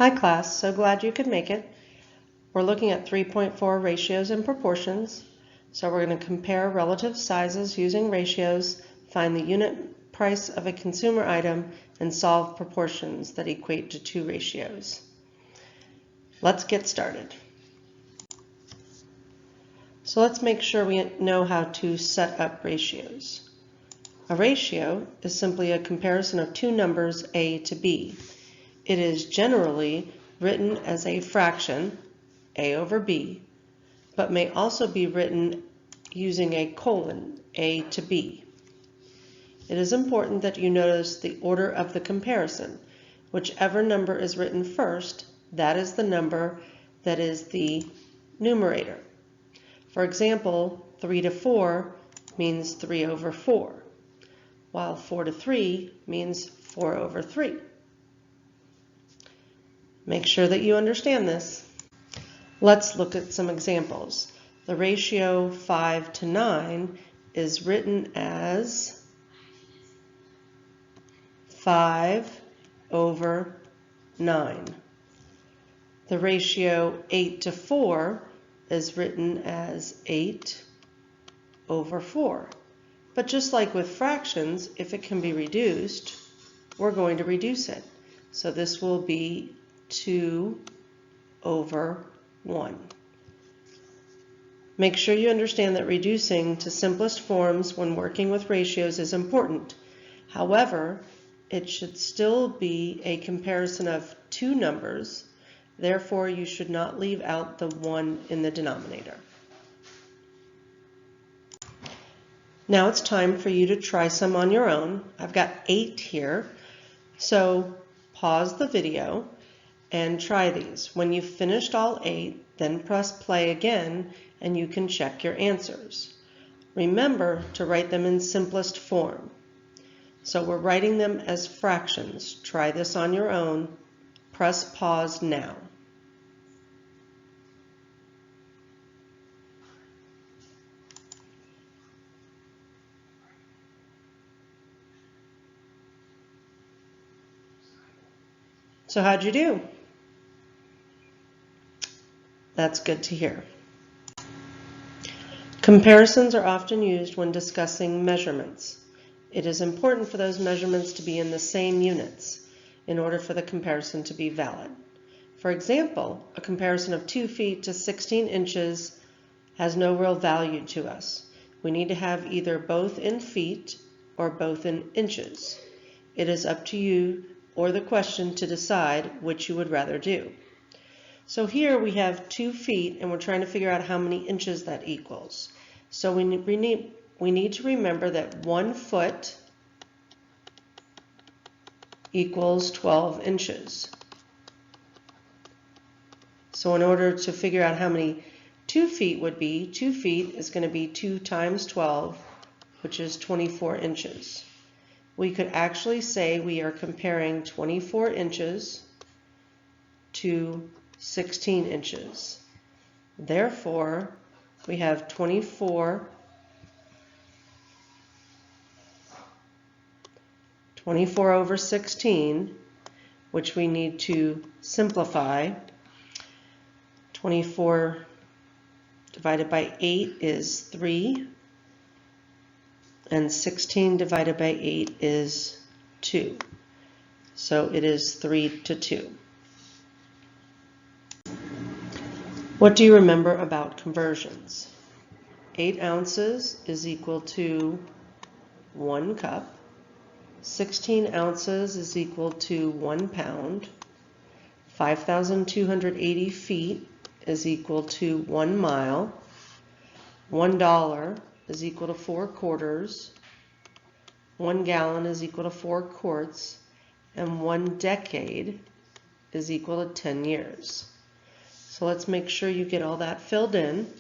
Hi class, so glad you could make it. We're looking at 3.4 ratios and proportions. So we're going to compare relative sizes using ratios, find the unit price of a consumer item, and solve proportions that equate to two ratios. Let's get started. So let's make sure we know how to set up ratios. A ratio is simply a comparison of two numbers A to B. It is generally written as a fraction, A over B, but may also be written using a colon, A to B. It is important that you notice the order of the comparison. Whichever number is written first, that is the number that is the numerator. For example, 3 to 4 means 3 over 4, while 4 to 3 means 4 over 3. Make sure that you understand this. Let's look at some examples. The ratio 5 to 9 is written as 5 over 9. The ratio 8 to 4 is written as 8 over 4. But just like with fractions, if it can be reduced, we're going to reduce it. So this will be 2 over 1. Make sure you understand that reducing to simplest forms when working with ratios is important. However, it should still be a comparison of two numbers. Therefore, you should not leave out the 1 in the denominator. Now it's time for you to try some on your own. I've got 8 here, so pause the video and try these. When you've finished all 8, then press play again and you can check your answers. Remember to write them in simplest form. So we're writing them as fractions. Try this on your own. Press pause now. So how'd you do? That's good to hear. Comparisons are often used when discussing measurements. It is important for those measurements to be in the same units in order for the comparison to be valid. For example, a comparison of 2 feet to 16 inches has no real value to us. We need to have either both in feet or both in inches. It is up to you or the question to decide which you would rather do. So here we have 2 feet and we're trying to figure out how many inches that equals. So we need to remember that 1 foot equals 12 inches. So in order to figure out how many 2 feet would be, 2 feet is going to be 2 times 12, which is 24 inches. We could actually say we are comparing 24 inches to 16 inches. Therefore, we have 24 over 16, which we need to simplify. 24 divided by 8 is 3, and 16 divided by 8 is 2. So it is 3 to 2. What do you remember about conversions? 8 ounces is equal to 1 cup. 16 ounces is equal to 1 pound. 5,280 feet is equal to 1 mile. $1 is equal to 4 quarters. 1 gallon is equal to 4 quarts. And 1 decade is equal to 10 years. So let's make sure you get all that filled in.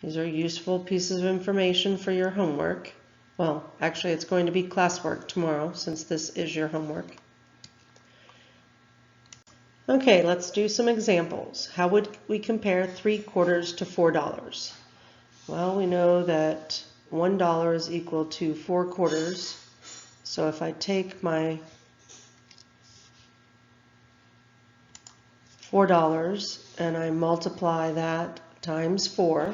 These are useful pieces of information for your homework. Well, actually it's going to be classwork tomorrow since this is your homework. Okay, let's do some examples. How would we compare 3 quarters to $4? Well, we know that $1 is equal to 4 quarters. So if I take my $4 and I multiply that times 4,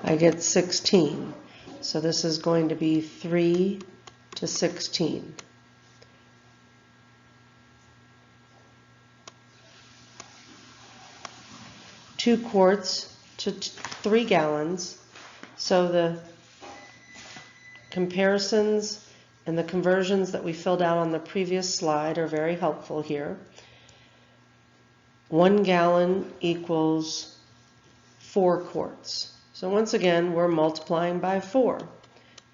I get 16. So this is going to be 3 to 16. Two quarts to 3 gallons. So the comparisons and the conversions that we filled out on the previous slide are very helpful here. 1 gallon equals 4 quarts. So once again, we're multiplying by 4.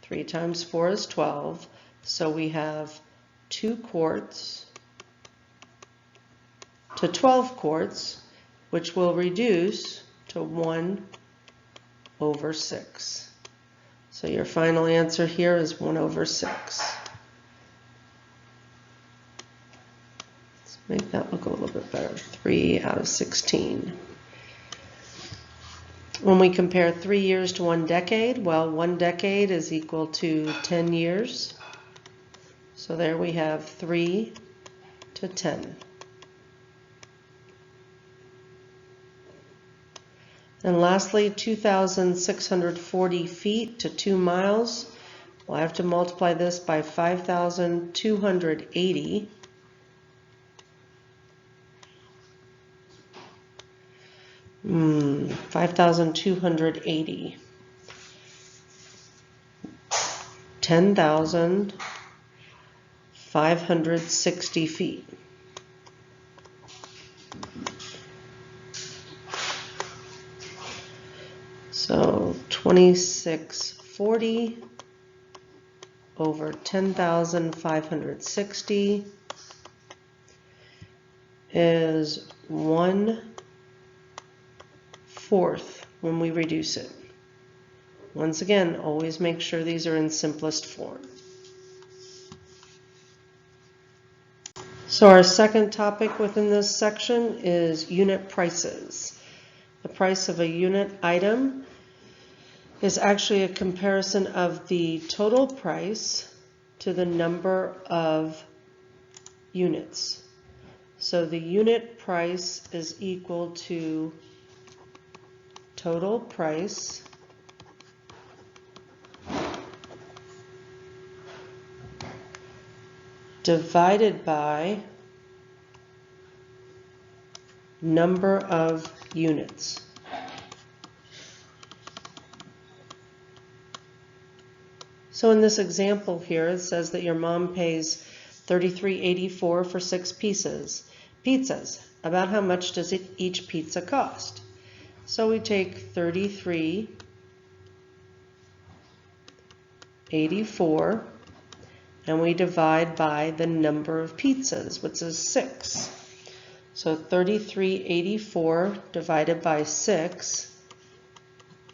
3 times 4 is 12. So we have 2 quarts to 12 quarts, which will reduce to 1/6. So your final answer here is 1/6. Let's make that look a little bit better. 3 out of 16. When we compare 3 years to 1 decade, well, 1 decade is equal to 10 years. So there we have 3 to 10. And lastly, 2,640 feet to 2 miles. Well, I have to multiply this by 5,280. Hmm, 5,280. 10,560 feet. So 2640 over 10,560 is 1/4 when we reduce it. Once again, always make sure these are in simplest form. So our second topic within this section is unit prices. The price of a unit item is actually a comparison of the total price to the number of units. So the unit price is equal to total price divided by number of units. So in this example here, it says that your mom pays $33.84 for 6 pizzas. About how much does each pizza cost? So we take $33.84 and we divide by the number of pizzas, which is 6. So $33.84 divided by 6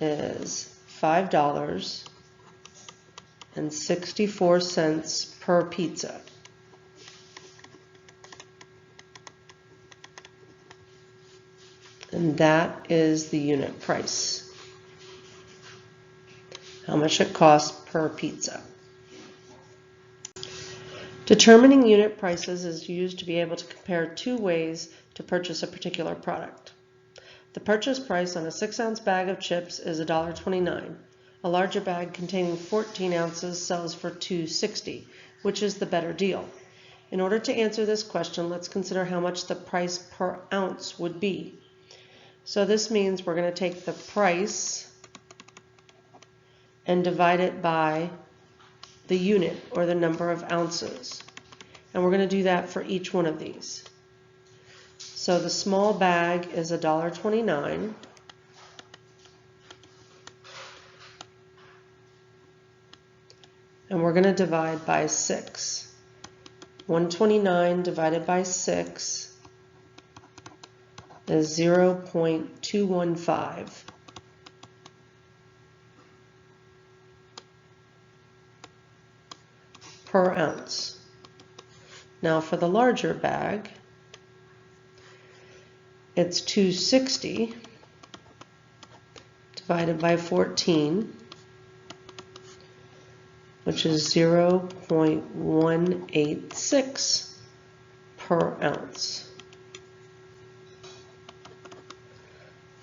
is $5.64 per pizza. And that is the unit price. How much it costs per pizza. Determining unit prices is used to be able to compare 2 ways to purchase a particular product. The purchase price on a 6-ounce bag of chips is $1.29. A larger bag containing 14 ounces sells for $2.60, which is the better deal. In order to answer this question, let's consider how much the price per ounce would be. So this means we're going to take the price and divide it by the unit, or the number of ounces. And we're going to do that for each one of these. So the small bag is $1.29. And we're going to divide by 6. 129 divided by 6 is 0.215. per ounce. Now for the larger bag, it's 260 divided by 14, which is 0.186 per ounce.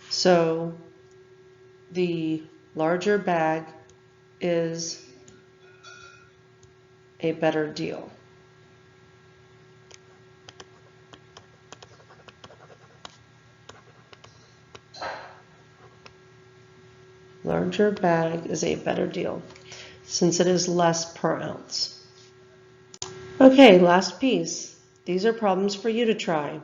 So the larger bag is a better deal. Larger bag is a better deal since it is less per ounce. Okay, last piece. These are problems for you to try.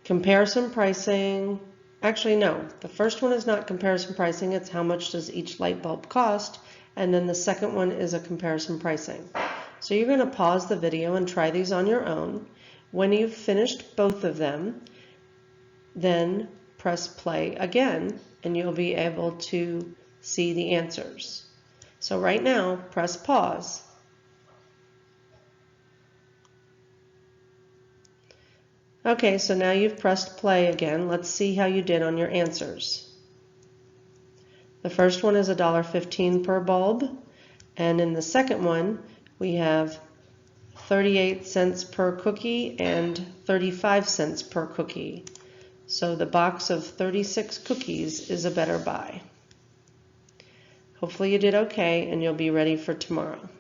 Comparison pricing. Actually, no. The first one is not comparison pricing. It's how much does each light bulb cost. And then the second one is a comparison pricing. So you're going to pause the video and try these on your own. When you've finished both of them, then press play again and you'll be able to see the answers. So right now, press pause. Okay, so now you've pressed play again. Let's see how you did on your answers. The first one is $1.15 per bulb, and in the second one we have 38 cents per cookie and 35 cents per cookie. So the box of 36 cookies is a better buy. Hopefully you did okay and you'll be ready for tomorrow.